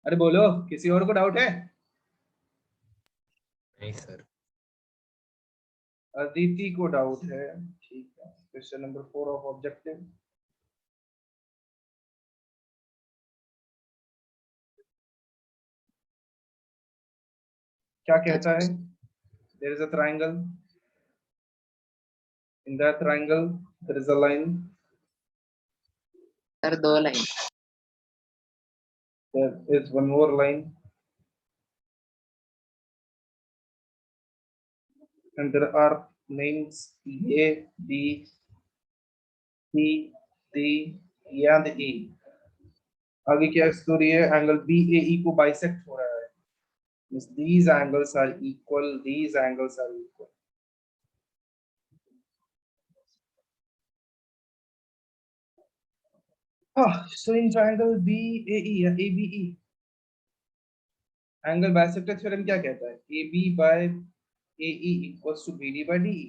अरे बोलो, किसी और को डाउट है? नहीं सर। अदिति को डाउट है, ठीक है। Question number 4 of objective. क्या कहता है? There is a triangle, in that triangle there is a line, sir 2 line. There is one more line, and there are names A, B, C, D, E and E. आगे क्या story है? Angle BAE को bisect हो रहा है, means these angles are equal, these angles are equal. So in triangle BAE या ABE, angle bisector theorem क्या कहता है? AB by AE equals to BD by DE.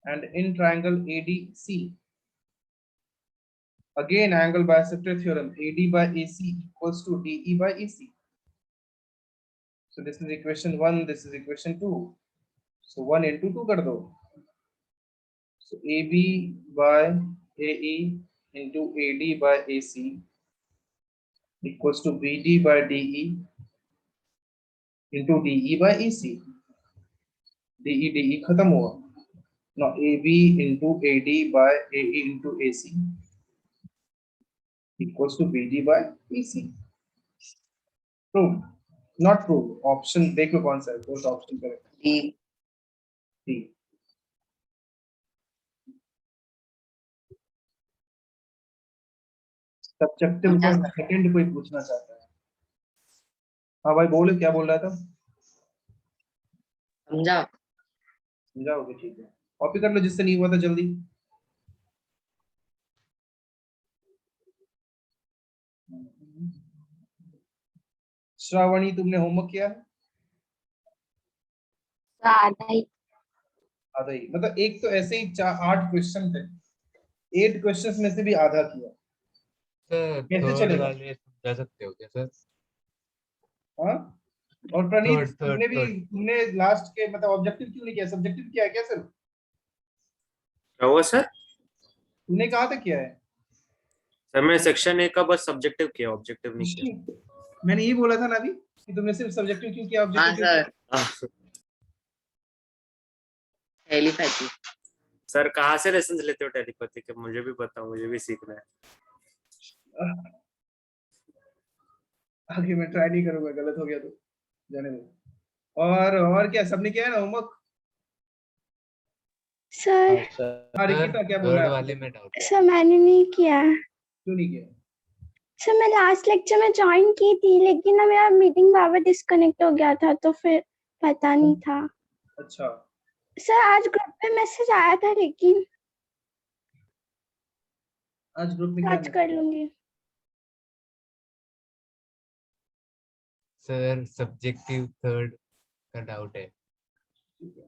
And in triangle ADC, again angle bisector theorem, AD by AC equals to DE by AC. So this is equation 1, this is equation 2. So 1 into 2 कर दो. So AB by AE into AD by AC equals to BD by DE into DE by AC. DE खत्म हुआ. Now AB into AD by AE into AC equals to BD by AC. True? Not true. Option देखो कौन सा है? First option करें. D. D. Subjective का second कोई पूछना चाहता है? हाँ भाई बोलो, क्या बोल रहा था? समझा? समझाओगे? ठीक है, कॉपी कर लो जिससे नहीं हुआ था जल्दी. श्रावणी, तुमने होमवर्क किया है? आधा ही. आधा ही मतलब एक तो ऐसे ही 8 क्वेश्चन थे, 8 क्वेश्चंस में से भी आधा किया. सर कैसे थर्ड चलेगा? वाले समझा सकते हो क्या सर? हाँ. और प्रणीत, थर्ड तुमने लास्ट के मतलब ऑब्जेक्टिव क्यों नहीं किया? सब्जेक्टिव किया है क्या सिर्फ? क्या हुआ सर? तुमने कहाँ तक किया है? सर मैं सेक्शन 1 का बस सब्जेक्टिव किया, ऑब्जेक्टिव नहीं किया. मैंने यही बोला था ना अभी कि तुमने सिर्फ सब्जेक्टिव क्यों किया, हाँ ऑब्जेक्टिव क्यों किया? Sir, telepathy. सर कहाँ से लेसन लेते हो टेलीपैथी के? मुझे भी पता, मुझे भी सीखना है. आगे मैं ट्राई नहीं करूंगा, गलत हो गया तो जाने दो. और क्या, सबने किया है ना होमवर्क? सर रिकिता क्या बोल रहा थर्ड है? वाले में डाउट है। सर मैंने नहीं किया. क्यों नहीं किया? सर मैं लास्ट लेक्चर में ज्वाइन की थी, लेकिन ना मेरा मीटिंग बार डिस्कनेक्ट हो गया था, तो फिर पता नहीं था. अच्छा, सर आज ग्रुप पे मैसेज आया था, लेकिन आज ग्रुप में क्या आज कर लूंगी. सर सब्जेक्टिव थर्ड का डाउट है।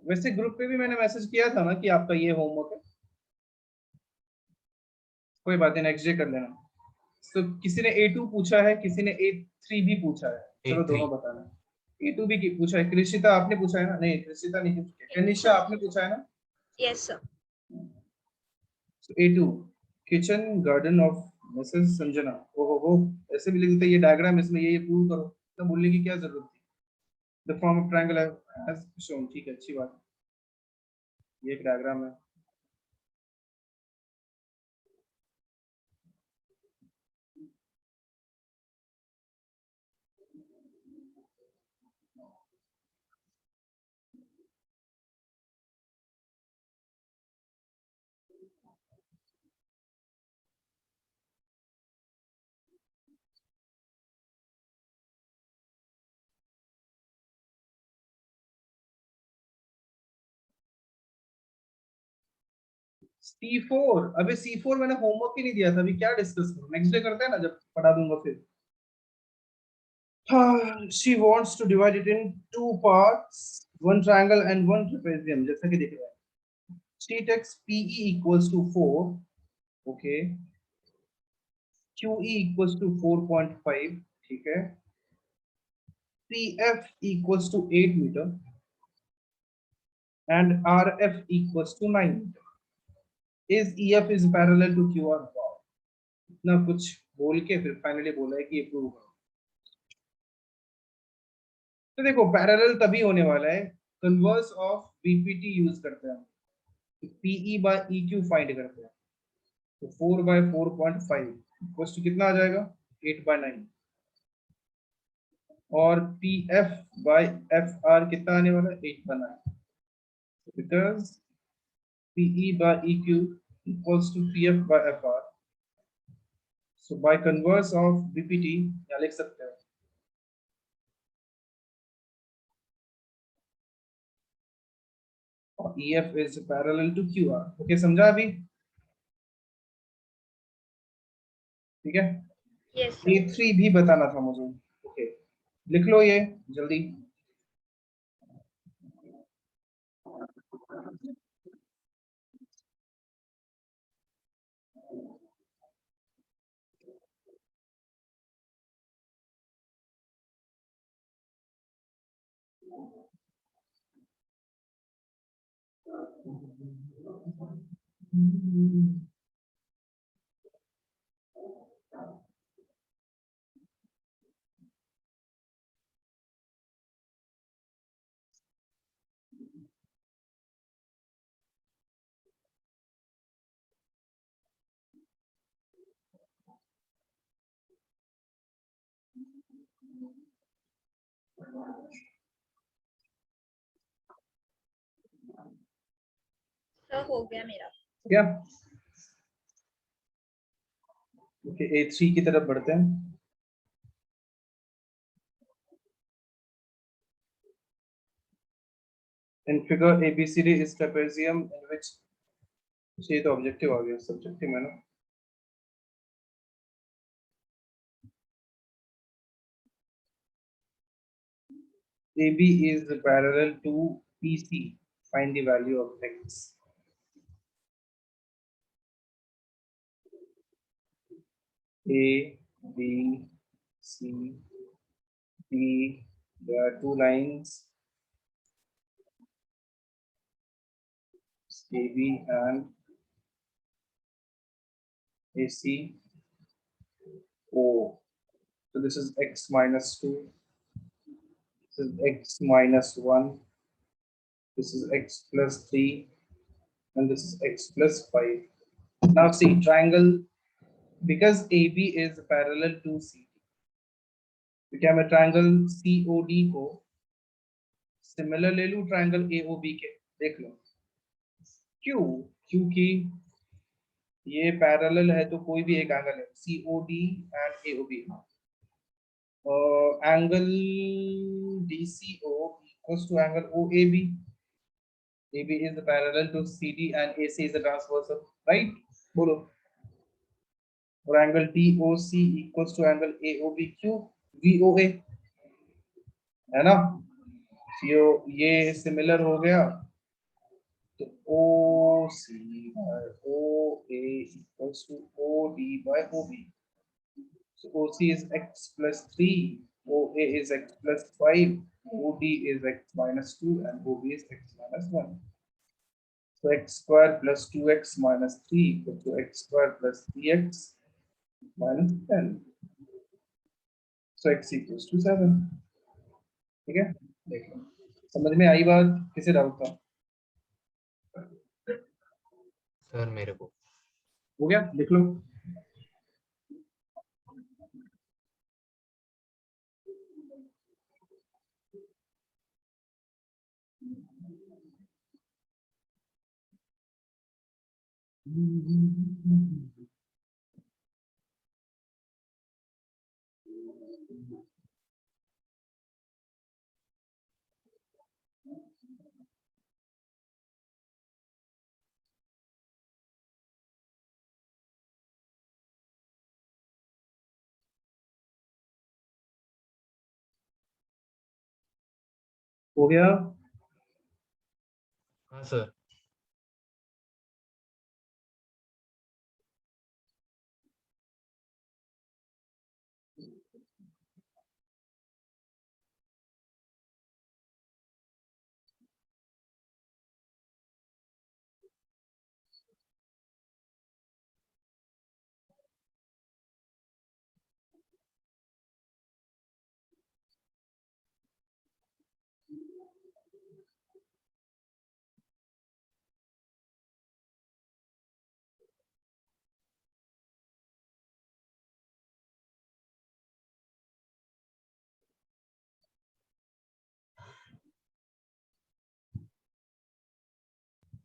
वैसे ग्रुप पे भी मैंने मैसेज किया था ना कि आपका ये होमवर्क है. कोई बात नहीं, नेक्स्ट डे कर लेना. तो किसी ने A2 पूछा है, किसी ने A3 भी पूछा है. चलो A3 दोनों बताना. A2 भी पूछा है. कृषिता आपने पूछा है ना? नहीं, कृषिता नहीं पूछा. कनिष्का आपने पूछा है ना? Yes sir. So A2 kitchen garden of Mrs Sanjana. ओहो, ऐसे भी लिख देते ये डायग्राम, इसमें ये प्रूव करो, तो बोलने की क्या जरूरत थी? The form of triangle as shown. ठीक है, अच्छी बात. ये एक डायग्राम है. C4, अबे C4 मैंने होमवर्क ही नहीं दिया था. अभी क्या डिस्कस करूं? नेक्स्ट डे करते हैं ना, जब पढ़ा दूंगा फिर. She wants to divide it in 2 parts, one triangle and one trapezium. जैसा कि दिख रहा है. She takes PE equals to 4. Okay. QE equals to 4.5, ठीक है. PF equals to 8 meter and RF equals to 9 meter. Is EF is parallel to QR? Wow. इतना कुछ बोल के फिर फाइनली बोला है कि ये प्रूव करो. तो देखो पैरेलल तभी होने वाला है, कन्वर्स ऑफ बीपीटी यूज करते हैं, पीई बाय EQ फाइंड करते हैं. तो 4 by 4.5 इक्वल्स टू कितना आ जाएगा, 8 by 9. और PF by FR कितना आने वाला है, 8 by 9. Because PE by EQ equals to PF by FR. So by converse of BPT क्या लिख सकते हैं, EF is parallel to QR. Okay, समझा अभी? ठीक है. Yes, sir. A3 भी बताना था मुझे. ओके, लिख लो ये जल्दी. सर हो गया मेरा. क्या? ओके, A3 की तरफ बढ़ते हैं. In figure ABCD is trapezium in which, ये तो ऑब्जेक्टिव आ गया, सब्जेक्टिव है ना. AB is parallel to PC. Find the value of X. A, B, C, D. There are two lines, AB and AC. O. So this is X minus 2. This is X minus 1. This is X plus 3. And this is X plus 5. Now see triangle, because AB is parallel to CD. तो क्या मैं triangle COD को similar ले लूं triangle AOB के, देख लो. क्यों? क्योंकि ये पैरेलल है तो कोई भी एक एंगल है, COD and AOB. Angle DCO equals to angle OAB. AB is parallel to CD and AC is the transversal, right? बोलो. और angle DOC equals to angle AOBQ VOA, है ना. ये सिमिलर हो गया, तो OC by OA equals to OD by OB. So OC is X plus 3, OA is X plus 5, OD is X minus 2, and OB is X minus 1. So X square plus 2X minus 3 equals to X square plus 3X minus 10. So X equals to 7. ठीक है, देख लो. समझ में आई बात? किसे doubt था? Sir मेरे को. हो गया, लिख लो. हो गया. हाँ सर.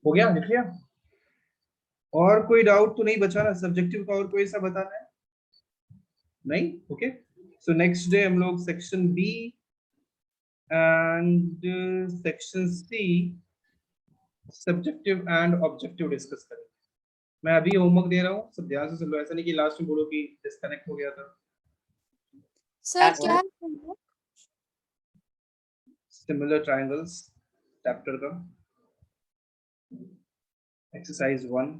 हो गया, लिख लिया? और कोई डाउट तो नहीं बचा ना? सब्जेक्टिव का और कोई सा बताना है? नहीं? ओके, सो नेक्स्ट डे हम लोग section B and section C subjective and objective discuss करेंगे। मैं अभी होमवर्क दे रहा हूँ, सब ध्यान से सुन लो, ऐसा नहीं कि लास्ट में बोलो कि डिस्कनेक्ट हो गया था। सर और क्या सिमिलर ट्रायंगल्स चैप्टर का exercise 1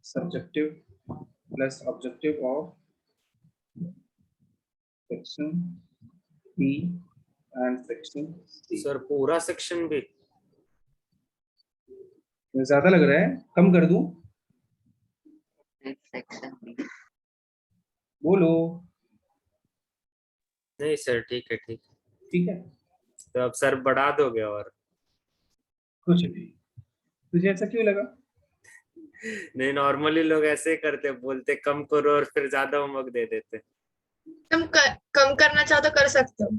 subjective plus objective of section B and section C. Sir पूरा सेक्शन भी? ज्यादा लग रहा है, कम कर दूं? Section B. बोलो। नहीं सर, ठीक है ठीक है। ठीक है, तो अब सर बढ़ा दोगे? और कुछ भी। तुझे ऐसा क्यों लगा? नहीं, नॉर्मली लोग ऐसे ही करते, बोलते कम करो और फिर ज्यादा होमवर्क दे देते। तुम कम करना चाहो तो कर सकते हो।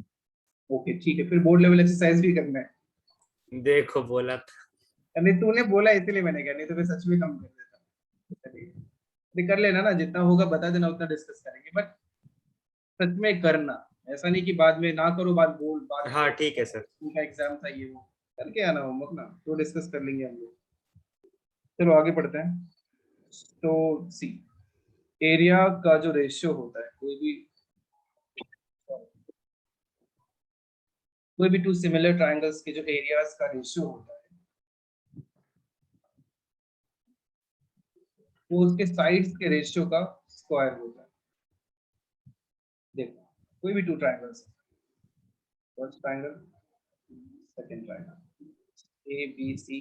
ओके ठीक है, फिर बोर्ड लेवल एक्सरसाइज भी करना है। देखो बोला था। नहीं, तूने बोला इसलिए मैंने कहा, नहीं तो मैं सच में कम कर देता। चलिए, अभी कर लेना ना, जितना होगा बता देना, उतना डिस्कस करेंगे, बट सच में करना। ऐसा नहीं कि बाद में ना करो, बाद में हाँ ठीक है सर। उनका एग्जाम था ये वो, करके आना होमवर्क ना, तो डिस्कस कर लेंगे हम लोग। चलो आगे पढ़ते हैं। तो सी, एरिया का जो रेशियो होता है, कोई भी टू सिमिलर ट्रायंगल्स के जो एरियाज का रेशियो होता है, वो उसके साइड्स के रेशियो का स्क्वायर होता है। देखो, कोई भी two triangles, first triangle, second triangle, A B C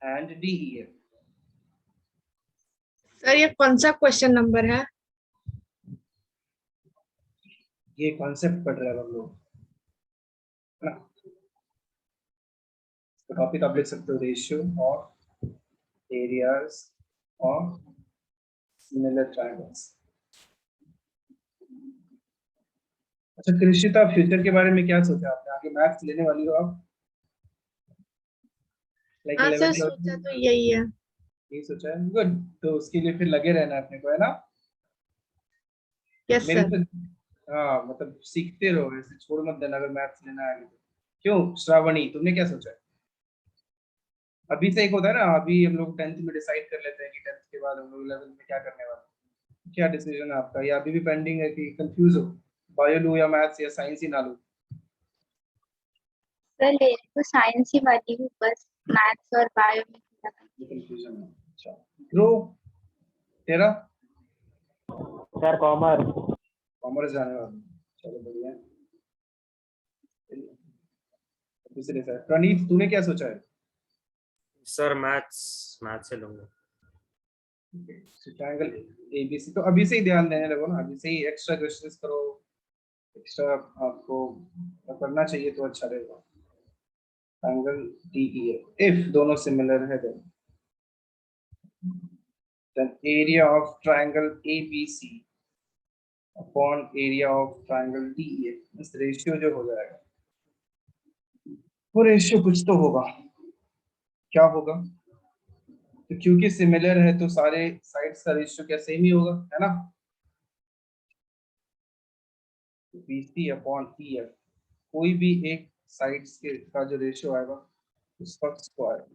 and D E F. Sir ये कौन सा क्वेश्चन नंबर है? ये कॉन्सेप्ट पढ़ रहे हैं हम लोग, है ना? तो टॉपिक आप लिख सकते हो, ratio of areas of similar triangles. अच्छा कृषिता, फ्यूचर के बारे में क्या सोचा आपने? आगे मैथ्स लेने वाली हो आप? लाइक हाँ सर, 11th सोचा तो यही है। ये सोचा है, गुड। तो उसके लिए फिर लगे रहना अपने को, है ना? यस मेरे सर। तो हाँ, मतलब सीखते रहो, ऐसे छोड़ मत देना अगर मैथ्स लेना है तो। क्यों श्रावणी, तुमने क्या सोचा है? अभी से एक होता है ना, अभी हम लोग 10th में डिसाइड कर लेते हैं कि 10th के बाद हम लोग 11th में क्या करने वाले हैं। क्या डिसीजन है आपका, या अभी भी पेंडिंग है कि कंफ्यूज हो, बायो लूं या मैथ्स या साइंस ही ना लूं? सर ले तो साइंस ही वाली हूँ, बस मैथ्स और बायो में थोड़ा कंफ्यूजन है, अच्छा। ध्रुव, तेरा? Sir commerce. कॉमर्स जाने वाला, चलो बढ़िया है। दूसरे सर, प्रणीत तूने क्या सोचा है? सर मैथ्स मैथ्स से लूंगा। ट्रायंगल एबीसी, तो अभी से ही ध्यान देने लगो ना, अभी से ही एक्स्ट्रा क्वेश्चंस करो, एक्स्ट्रा आपको करना चाहिए तो अच्छा रहेगा। ट्रायंगल डीईएफ, इफ दोनों सिमिलर है then area of triangle ABC upon area of triangle DEF, इस रेशियो जो हो जाएगा, वो रेशियो कुछ तो होगा। क्या होगा? तो क्योंकि सिमिलर है तो सारे साइड्स का रेशियो क्या सेम ही होगा, है ना? BC अपॉन EF, कोई भी एक साइड्स के का जो रेशियो आएगा उसका square.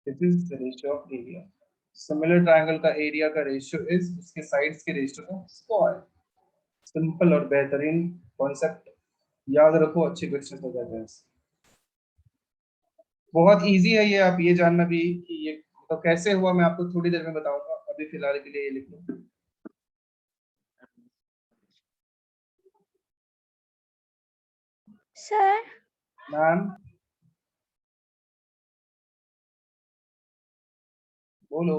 This is the ratio of area. Similar triangle का एरिया का रेशियो इज उसके साइड्स के रेशियो का स्क्वायर। सिंपल और बेहतरीन कॉन्सेप्ट, याद रखो, अच्छे क्वेश्चन हो जाते हैं। बहुत इजी है ये, आप ये जानना भी कि ये तो कैसे हुआ मैं आपको थोड़ी देर में बताऊंगा, अभी फिलहाल के लिए ये लिख लो। सर मैम बोलो।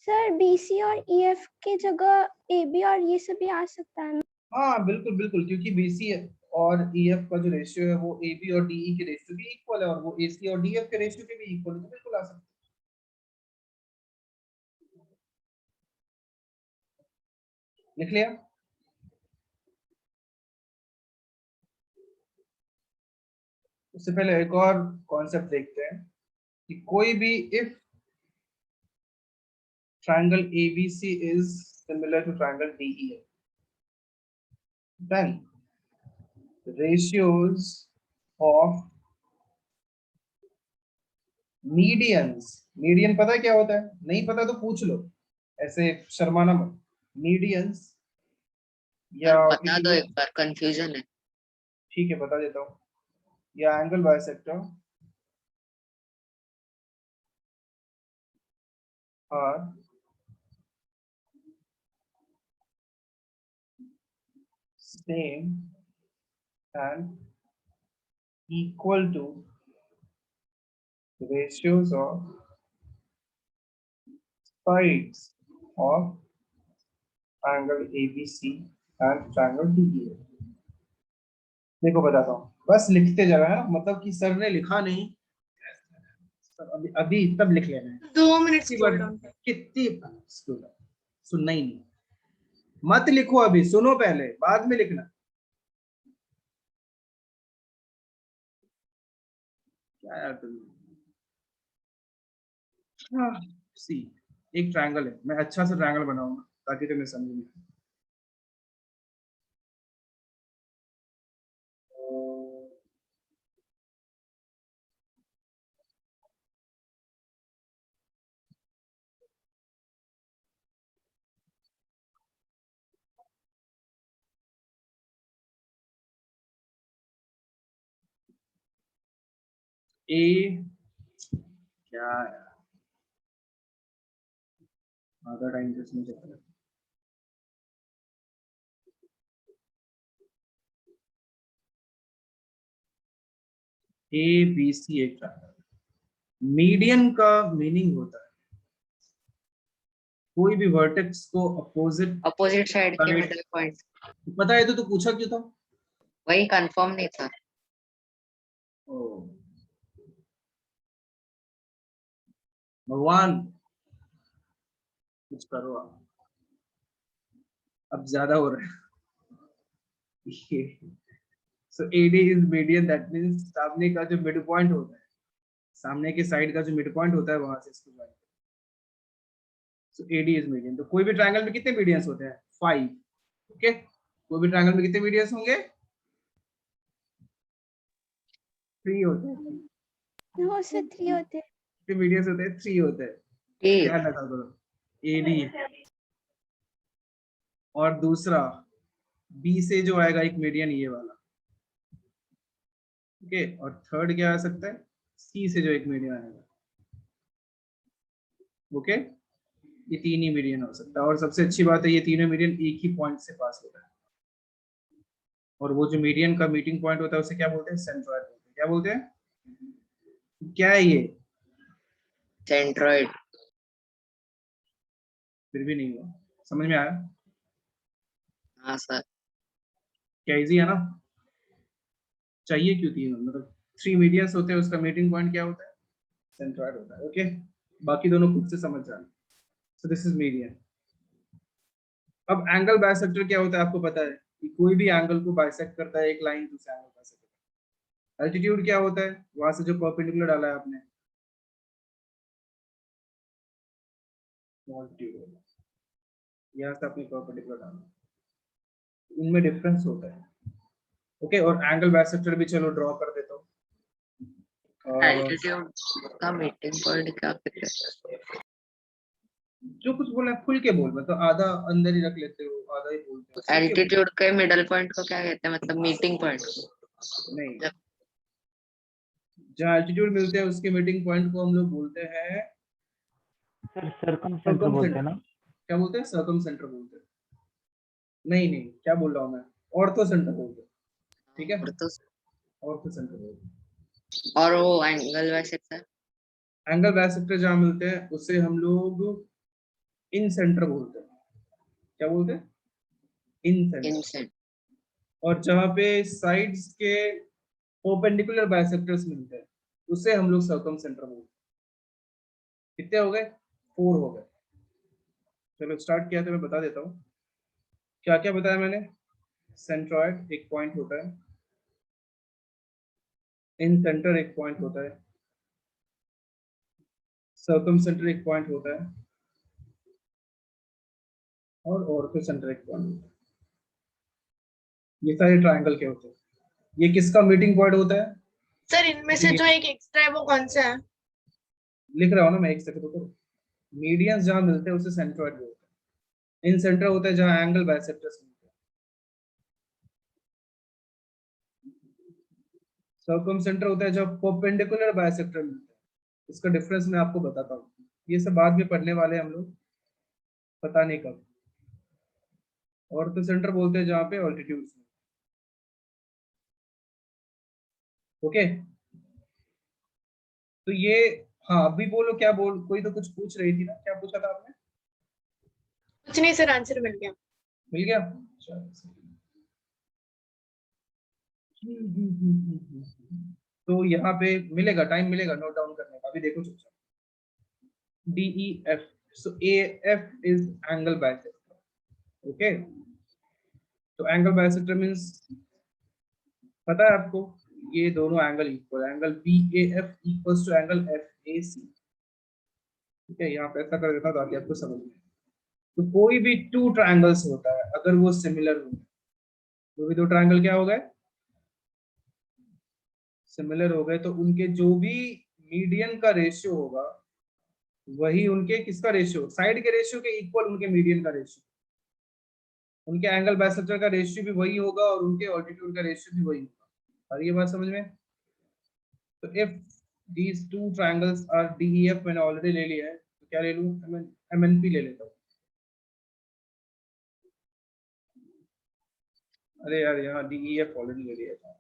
सर बीसी और ईएफ की जगह एबी और ये सब भी आ सकता है ना? हाँ बिल्कुल बिल्कुल, क्योंकि बीसी और ईएफ का जो रेशियो है वो एबी और डीई के रेशियो भी इक्वल है, और वो एसी और डीएफ के रेशियो के भी इक्वल है, तो बिल्कुल आ सकता है। लिख लिया? उससे पहले एक और कॉन्सेप्ट देखते हैं कि कोई भी if triangle ABC is similar to triangle DEF, then ratios of medians, median पता है क्या होता है? नहीं पता तो पूछ लो, ऐसे शर्माना मत। medians या बता दो एक बार, कंफ्यूजन है। ठीक है बता देता हूँ, या angle bisector are same and equal to ratios of sides of angle ABC and triangle DEF। देखो बताता हूँ, बस लिखते जा रहा है, मतलब कि सर ने लिखा नहीं, अभी अभी तब लिख लेना है। 2 मिनट कितनी स्क्रॉल बार डाउन। कितनी सुनना ही नहीं, मत लिखो अभी, सुनो पहले, बाद में लिखना। क्या यार तुम, हाँ, सी एक ट्रायंगल है, मैं अच्छा सा ट्रायंगल बनाऊंगा ताकि तुम्हें समझ में आए। ए क्या यार, आधा टाइम तो इसमें चला गया। ए बी सी एक ट्रायंगल, मीडियन का मीनिंग होता है कोई भी वर्टेक्स को अपोजिट साइड के Right. Middle point. पता है तो पूछा क्यों था? वही कंफर्म नहीं था। ओ भगवान, कुछ करो आप, अब ज्यादा हो रहा है। सो AD is median, that means सामने का जो मिड पॉइंट होता है, सामने के साइड का जो मिड पॉइंट होता है वहां से इसको join. So AD is median. तो कोई भी ट्रायंगल में कितने मीडियंस होते हैं? 5। ओके, कोई भी ट्रायंगल में कितने मीडियंस होंगे? 3 होते हैं। No, से 3 होते हैं। कितने मीडियंस होते हैं? 3 होते हैं। ए ध्यान रखा करो, AD और दूसरा B से जो आएगा एक मीडियन ये वाला, ओके, और थर्ड क्या आ सकता है? C से जो एक मीडियन आएगा, ओके, ये 3 ही मीडियन हो सकता है। और सबसे अच्छी बात है ये तीनों मीडियन एक ही पॉइंट से पास होता है, और वो जो मीडियन का मीटिंग पॉइंट होता है उसे क्या बोलते हैं? सेंट्रॉइड बोलते हैं। क्या बोलते हैं? क्या है ये? सेंट्रॉइड। फिर भी नहीं हुआ, समझ में आया? हाँ सर। क्या इजी है ना? चाहिए क्यों तीन, मतलब 3 मीडियंस होते हैं, उसका मीटिंग पॉइंट क्या होता है? सेंट्रॉइड होता है। ओके, बाकी दोनों खुद से समझ जाना। So this is median. अब एंगल बाइसेक्टर क्या होता है आपको पता है कि कोई भी एंगल को बाइसेक्ट करता है एक लाइन दूसरे एंगल बाइसेक्ट करता है। एल्टीट्यूड क्या होता है? वहां से जो परपेंडिकुलर डाला है आपने, एल्टीट्यूड, यहाँ से आपने परपेंडिकुलर डाला, इनमें डिफरेंस होता है। ओके, और एंगल बाइसेक्टर भी चलो ड्रॉ कर देता हूँ। एल्टीट्यूड का मीटिंग पॉइंट क्या कहते हैं? जो कुछ बोला है खुल के बोल, मतलब आधा अंदर ही रख लेते हो, आधा ही बोलते हो, खुल के बोल। एल्टीट्यूड के मिडिल पॉइंट को क्या कहते हैं, मतलब मीटिंग पॉइंट? नहीं, जहाँ एल्टीट्यूड मिलते हैं उसके मीटिंग पॉइंट को हम लोग बोलते हैं सर सर्कमसेंटर बोलते हैं ना? क्या बोलते हैं? सर्कम सेंटर बोलते हैं। नहीं नहीं, क्या बोल रहा हूँ मैं? ऑर्थो सेंटर बोलते हैं। ठीक है, और तो ऑर्थो सेंटर बोलते हैं। और वो एंगल बाइसेक्टर? एंगल बाइसेक्टर जहाँ मिलते हैं उसे हम लोग इन सेंटर बोलते हैं। क्या बोलते हैं? इन सेंटर। इनसेंट। और जहाँ पे साइड्स के परपेंडिकुलर बाइसेक्टर्स मिलते हैं उसे हम लोग सर्कम सेंटर बोलते हैं। कितने हो गए? 4 हो गए। चलो स्टार्ट किया तो मैं बता देता हूँ क्या क्या बताया मैंने। सेंट्रॉइड एक पॉइंट होता है, इन सेंटर एक पॉइंट होता है, सर्कम सेंटर एक पॉइंट होता है, और ऑर्थो सेंटर एक पॉइंट होता है। ये सारे ट्रायंगल के होते हैं। ये किसका मीटिंग पॉइंट होता है? सर इनमें से जो एक एक्स्ट्रा है वो कौन सा है? लिख रहा हूँ ना मैं, एक सेकंड रुको। मीडियंस जहां मिलते हैं उसे सेंट्रोइड बोलते हैं। इन सेंटर होता है जहां एंगल बाइसेक्टर्स मिलते हैं। सर्कम सेंटर होता है जब परपेंडिकुलर बाइसेक्टर मिलते हैं। इसका डिफरेंस मैं आपको बताता हूँ, ये सब बाद में पढ़ने वाले हैं हम लोग, पता नहीं कब। ऑर्थो सेंटर बोलते हैं जहां पे ऑल्टीट्यूड। ओके, तो ये, हाँ अभी बोलो क्या बोल, कोई तो कुछ पूछ रही थी ना, क्या पूछा था आपने? कुछ नहीं सर, आंसर मिल गया। मिल गया? चलो। तो यहाँ पे मिलेगा, टाइम मिलेगा नोट डाउन करने का। अभी देखो चुपचाप, D E F, so A F is angle bisector. Okay, तो एंगल बाइसेक्टर मींस, पता है आपको, ये दोनों angle equal, angle B A F equals to angle F A C. ठीक है, यहाँ पे ऐसा कर देता हूँ ताकि आपको समझ में। तो कोई भी टू ट्रायंगल्स होता है, अगर वो सिमिलर हो, वो भी दो ट्रायंगल क्या हो गए? सिमिलर हो गए। तो उनके जो भी मीडियन का रेशियो होगा, वही उनके किसका रेशियो, साइड के रेशियो के इक्वल उनके मीडियन का रेशियो, उनके एंगल बाइसेक्टर का रेशियो भी वही होगा, और उनके ऑल्टीट्यूड का रेशियो भी वही होगा। और ये बात समझ में? तो if these two triangles are DEF, मैंने ऑलरेडी ले लिया है, तो क्या ले लूं? एमएनपी ले लेता हूँ। अरे यार, यहाँ डीईएफ ऑलरेडी ले लिया था।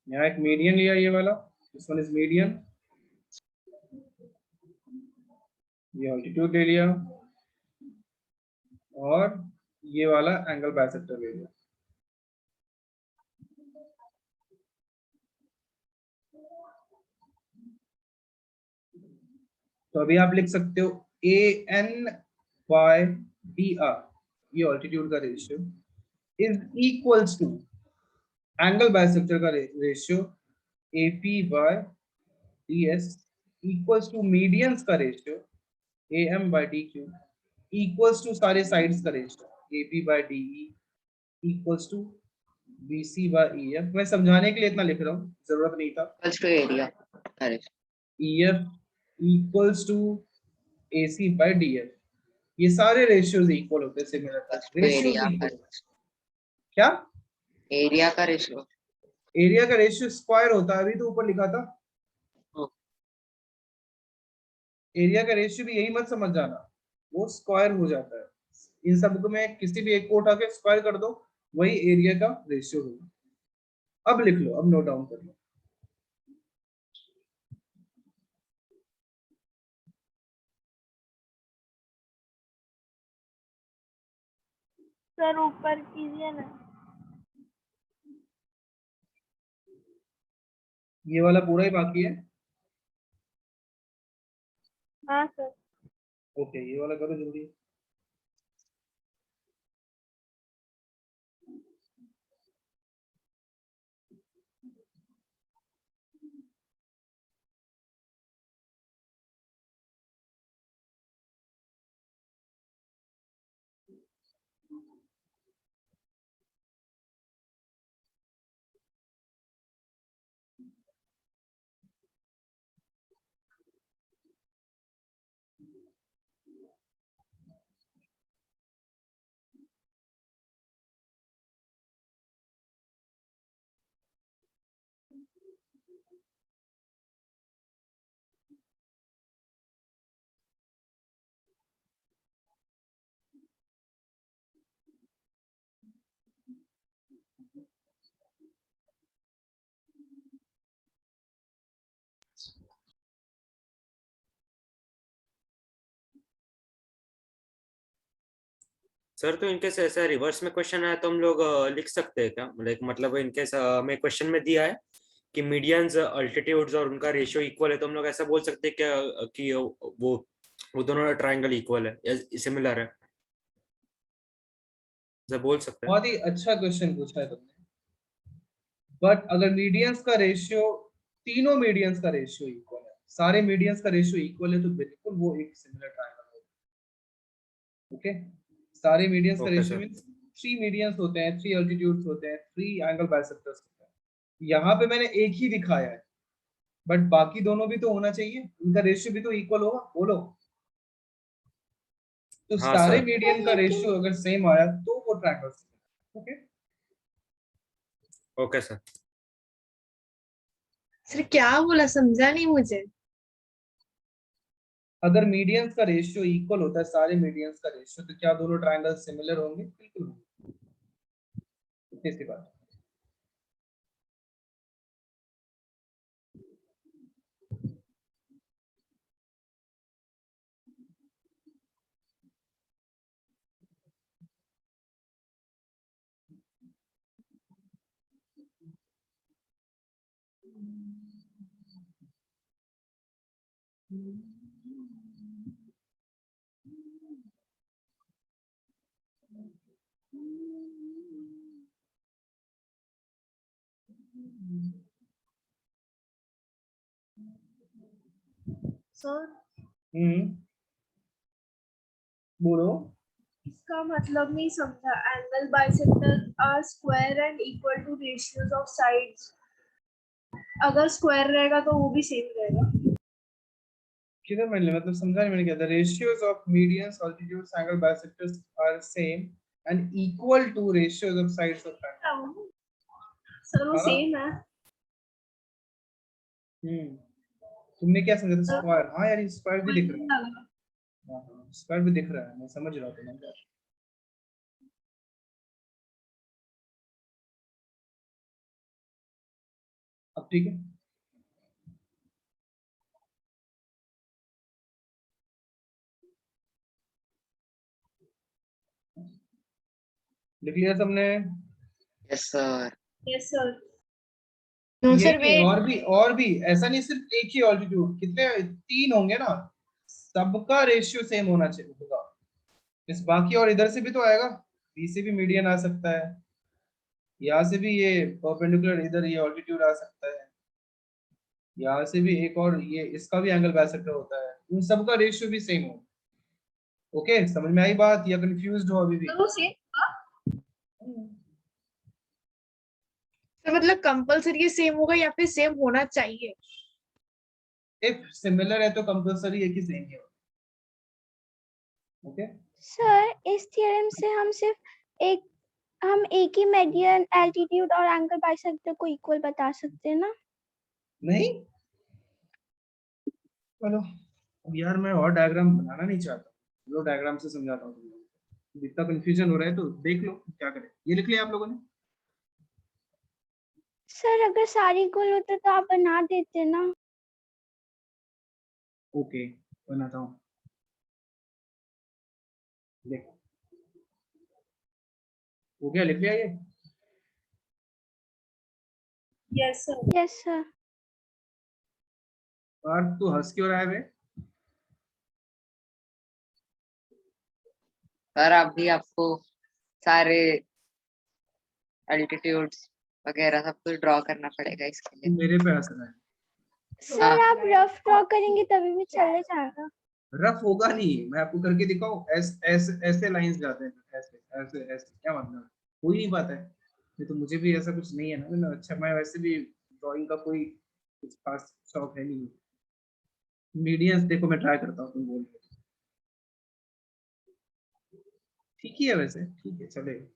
यहाँ एक मीडियन लिया, ये वाला, दिस वन इज मीडियन। ये ऑल्टीट्यूड ले लिया, और ये वाला एंगल बाइसेक्टर ले लिया। तो अभी आप लिख सकते हो A N by D R, ये ऑल्टीट्यूड का ratio, is equals to angle bisector का ratio A P by D S, equals to medians का ratio A M by D Q, equals to सारे साइड्स का ratio A P by D E, equals to B C by E F. मैं समझाने के लिए इतना लिख रहा हूँ, जरूरत नहीं था। इक्वल्स टू एरिया अरे E F equals to A C by D F. ये सारे रेशियोज इक्वल होते हैं, similar equals to ratios area equal. का क्या? एरिया का रेशियो। एरिया का रेशियो स्क्वायर होता है, अभी तो ऊपर लिखा था। एरिया का रेशियो भी यही मत समझ जाना, वो स्क्वायर हो जाता है। इन सब को मैं किसी भी एक को उठा के स्क्वायर कर दो, वही एरिया का रेशियो होगा। अब लिख लो, अब नोट डाउन कर लो। सर ऊपर कीजिए ना। ये वाला पूरा ही बाकी है। हाँ सर। ओके, ये वाला करो जल्दी। सर तो इनकेस ऐसा रिवर्स में क्वेश्चन आया तो हम लोग लिख सकते हैं क्या, मतलब इनकेस हमें क्वेश्चन में दिया है कि मीडियंस अल्टीट्यूड्स और उनका रेशियो इक्वल है, तो हम लोग ऐसा बोल सकते हैं क्या कि वो दोनों ट्रायंगल इक्वल है या सिमिलर है, ऐसा बोल सकते हैं? बहुत ही अच्छा क्वेश्चन पूछा है तुमने। बट अगर मीडियंस का रेशियो, तीनों मीडियंस का रेशियो इक्वल है, सारे मीडियंस का रेशियो इक्वल है, तो बिल्कुल वो एक सिमिलर ट्रायंगल होगा। ओके, सारे मीडियंस का okay ratio sir. Means 3 medians होते हैं, 3 अल्टीट्यूड्स होते हैं, 3 एंगल बाइसेक्टर्स होते हैं। यहाँ पे मैंने एक ही दिखाया है, बट बाकी दोनों भी तो होना चाहिए, उनका रेशियो भी तो इक्वल होगा, बोलो। तो हाँ सारे सर। मीडियन का लेकिन रेशियो अगर सेम आया तो वो triangle. Okay, okay sir. Sir क्या बोला, समझा नहीं मुझे। अगर मीडियंस का रेशियो इक्वल होता है, सारे मीडियंस का रेशियो, तो क्या दोनों ट्रायंगल सिमिलर होंगे? बिल्कुल होंगे। इतनी सी बात। सर हम्म, बोलो। इसका मतलब नहीं समझा। Angle bisector are square and equal to ratios of sides. अगर स्क्वायर रहेगा तो वो भी सेम रहेगा। किधर मैंने मतलब समझा नहीं, मैंने क्या था? Ratios of medians altitudes angle bisectors are same and equal to ratios of sides of triangle. Sir वो हाँ, सेम है। तुमने क्या समझा था? Sir square? हाँ यार, ये स्क्वायर भी दिख रहा है। लगा। हाँ हाँ, स्क्वायर भी दिख रहा है, मैं समझ रहा हूँ तुम्हें। अब ठीक है। लिख लिया सबने? Yes sir. Yes sir. ये सर नहीं, वेट। और भी ऐसा नहीं, सिर्फ एक ही ऑल्टीट्यूड, कितने 3 होंगे ना, सबका रेशियो सेम होना चाहिए होगा। इस बाकी और इधर से भी तो आएगा, बी से भी मीडियन आ सकता है, यहाँ से भी ये परपेंडिकुलर इधर ये ऑल्टीट्यूड आ सकता है, यहाँ से भी एक और ये इसका भी एंगल बाइसेक्टर होता है, उन सबका रेशियो भी सेम हो। ओके, समझ में आई बात या कंफ्यूज्ड हो अभी भी? वो सेम। तो मतलब कंपलसरी सेम होगा या फिर सेम होना चाहिए? इफ सिमिलर है तो कंपलसरी है कि सेम ही हो। ओके, सर इस थ्योरम से हम एक ही मीडियन एल्टीट्यूड और एंगल बाइसेक्टर को इक्वल बता सकते हैं ना? नहीं, चलो अब यार मैं और डायग्राम बनाना नहीं चाहता, लो डायग्राम से समझाता हूँ तुम लोगों को। इतना कंफ्यूजन हो रहा है तो देख लो क्या करें। ये लिख लिया आप लोगों ने? सर अगर सारे इक्वल होते तो आप बना देते ना। ओके, बनाता हूँ। देखो, हो गया? लिख लिया ये? Yes sir. Yes sir. और तू हंस क्यों रहा है बे? सर अभी आपको सारे अल्टीट्यूड्स वगैरह सब कुछ ड्रॉ करना पड़ेगा इसके तू लिए। मेरे पे हंस रहा है? सर आप रफ ड्रॉ करेंगे तभी भी चले जाएगा। रफ होगा नहीं, मैं आपको करके दिखाऊं? ऐसे ऐसे लाइंस जाते हैं, ऐसे ऐसे ऐसे, क्या मतलब? हो ही नहीं पाता है ये, तो मुझे भी ऐसा कुछ नहीं है ना, अच्छा मैं वैसे भी ड्राइंग का कोई कुछ खास शौक है नहीं। मीडियंस देखो, मैं ट्राई करता हूँ, तुम बोल रहे हो। ठीक ही है वैसे, ठीक है चलेगा।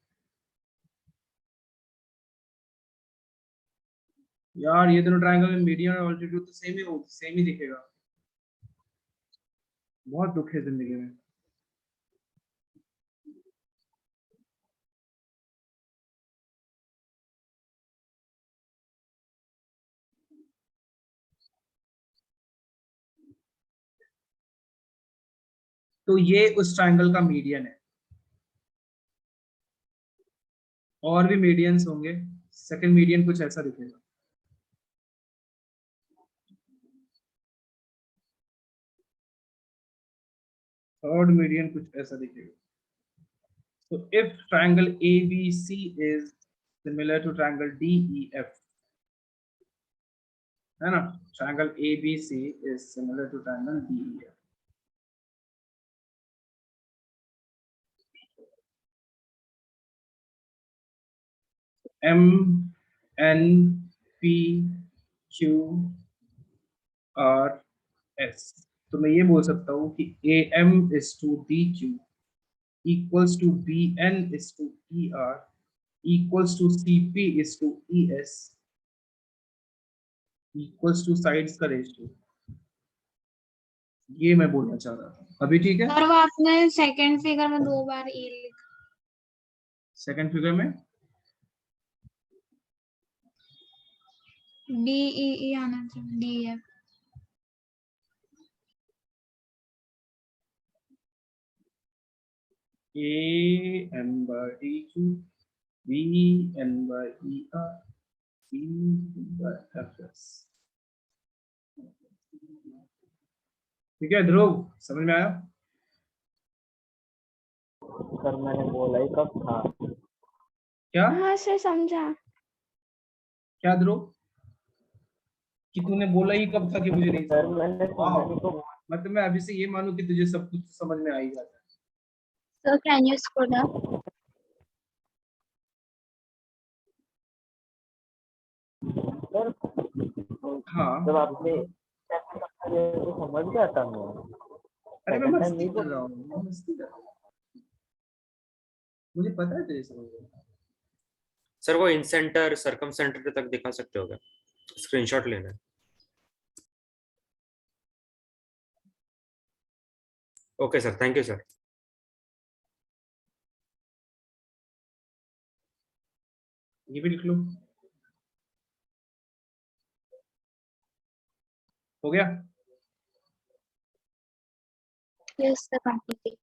यार ये दोनों ट्रायंगल में मीडियन और अल्टीट्यूड तो सेम ही दिखेगा। बहुत दुख है जिंदगी में। तो ये उस ट्रायंगल का मीडियन है, और भी मीडियंस होंगे। सेकंड मीडियन कुछ ऐसा दिखेगा। थर्ड मीडियन कुछ ऐसा दिखेगा। So if triangle ABC is similar to triangle DEF, है ना, triangle ABC is similar to triangle DEF. M N P Q R S, तो मैं ये बोल सकता हूँ कि AM is to DQ equals to BN is to ER equals to CP is to ES equals to sides का ratio. ये मैं बोलना चाह रहा था अभी, ठीक है। सर वो आपने सेकंड फिगर में 2 बार ई लिखा। सेकंड फिगर में DEE आना चाहिए, DEF। AN by DQ BN by ER C by FS, ठीक है ध्रुव, समझ में आया? सर मैंने बोला ही कब था। क्या हाँ सर समझा। क्या ध्रुव, कि तूने बोला ही कब था कि मुझे नहीं सर समझ? मैंने वाह, सुना तो मतलब मैं अभी से ये मानूं कि तुझे सब कुछ समझ में आ ही जाता है। Sir can you scroll up? Sir हाँ जब आपने तो समझ गया था मैं। अरे मैं Second time मस्ती नहीं कर बोला। रहा हूँ, मैं मस्ती कर रहा हूँ, मुझे पता है तेरे समझ में। सर वो इन सेंटर सरकम सेंटर तक दिखा सकते हो क्या? स्क्रीनशॉट लेना है। Okay sir, thank you sir. ये भी लिख लो, हो गया। Yes sir complete.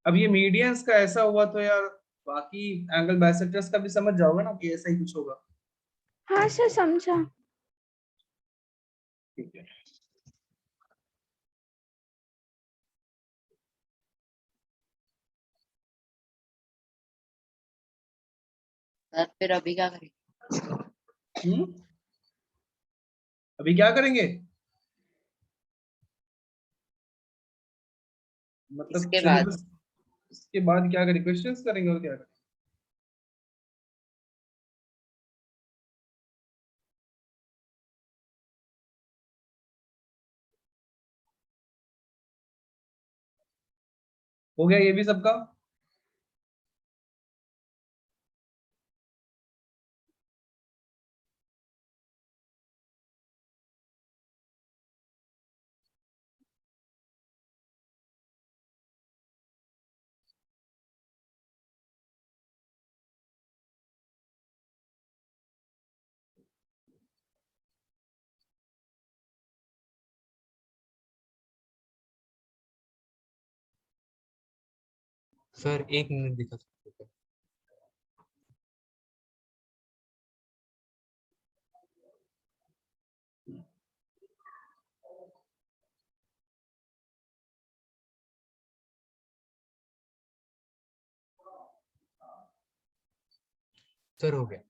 अब ये मीडियंस का ऐसा हुआ तो यार बाकी एंगल बाइसेक्टर्स का भी समझ जाओगे ना कि ऐसा ही कुछ होगा। हाँ सर समझा। ठीक है, सर फिर अभी क्या करें? अभी क्या करेंगे, मतलब इसके बाद सिलेबस, इसके बाद क्या करें, क्वेश्चंस करेंगे और क्या करेंगे? हो गया ये भी सबका। सर 1 मिनट दिखा सकते हो? सर हो गया।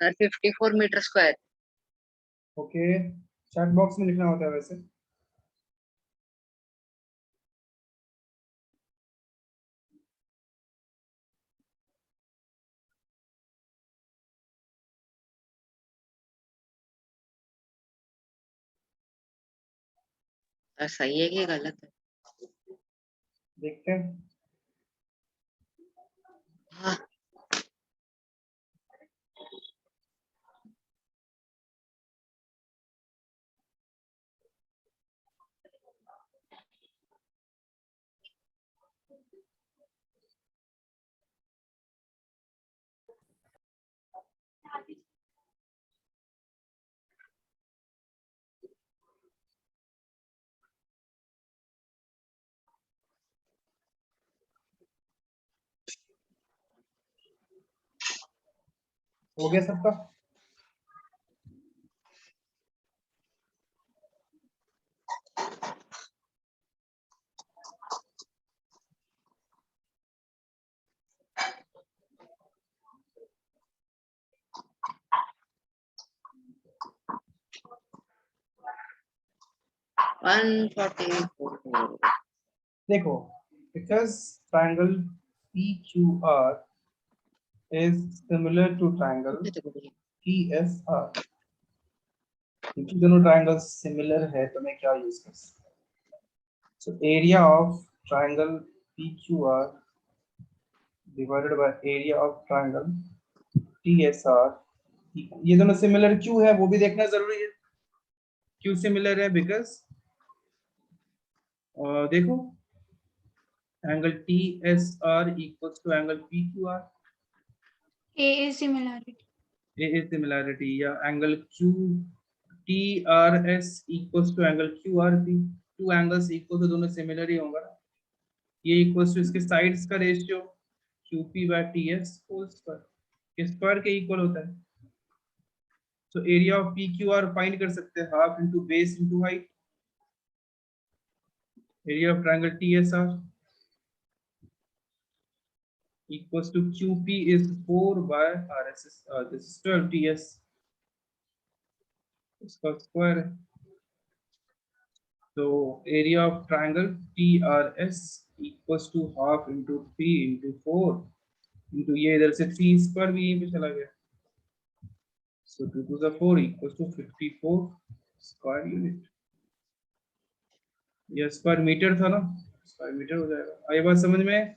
Sir 54 metre square. Okay, chat box में लिखना होता है वैसे। सर सही है कि गलत है? देखते हैं। हाँ। हो गया सबका? वन 144। देखो, because triangle PQR is similar to triangle TSR, क्योंकि दोनों ट्रायंगल्स सिमिलर है तो मैं क्या यूज कर सकता हूँ? So area of triangle PQR divided by area of triangle TSR, ये दोनों सिमिलर क्यों है वो भी देखना जरूरी है। क्यों सिमिलर है? बिकॉज देखो, angle TSR equals to angle PQR, A is similarity. A is similarity, या angle QTRS equals to angle QRP, two angles equal तो दोनों सिमिलर ही होंगे ना। ये इक्वल्स टू इसके साइड्स का ratio QP by TS whole square, के स्क्वायर के इक्वल होता है। तो एरिया ऑफ PQR फाइंड कर सकते हैं, half into base into height. Area of triangle TSR equals to QP is 4 by RSS, this is 12 TS, इसका स्क्वायर है। तो area of triangle TRS equals to half into 3 into 4 into ये इधर से 3 square भी यहीं पे चला गया, so 2 to the 4 equals to 54 square unit. ये स्क्वायर मीटर था ना, स्क्वायर मीटर हो जाएगा। आई बात समझ में?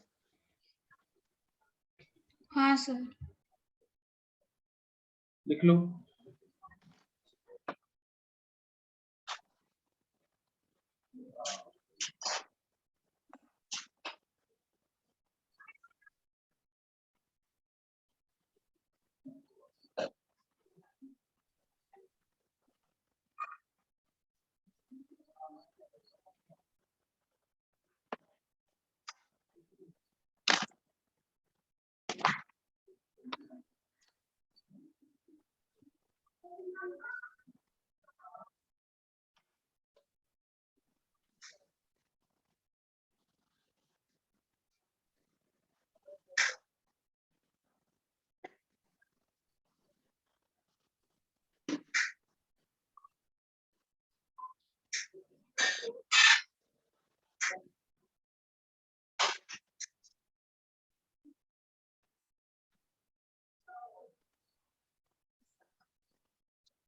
हाँ सर। लिख लो।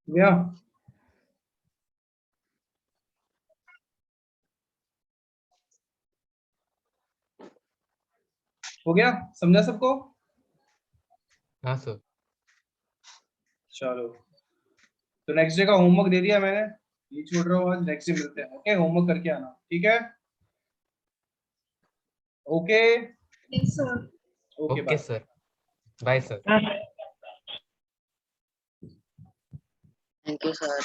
गया? हो गया? समझा सबको? हाँ सर। चलो, तो नेक्स्ट डे का होमवर्क दे दिया मैंने, ये छोड़ रहा हूँ आज, नेक्स्ट डे मिलते हैं। ओके, होमवर्क करके आना, ठीक है? Okay Yes, sir. Okay okay bye. Sir, bye sir. Thank you sir.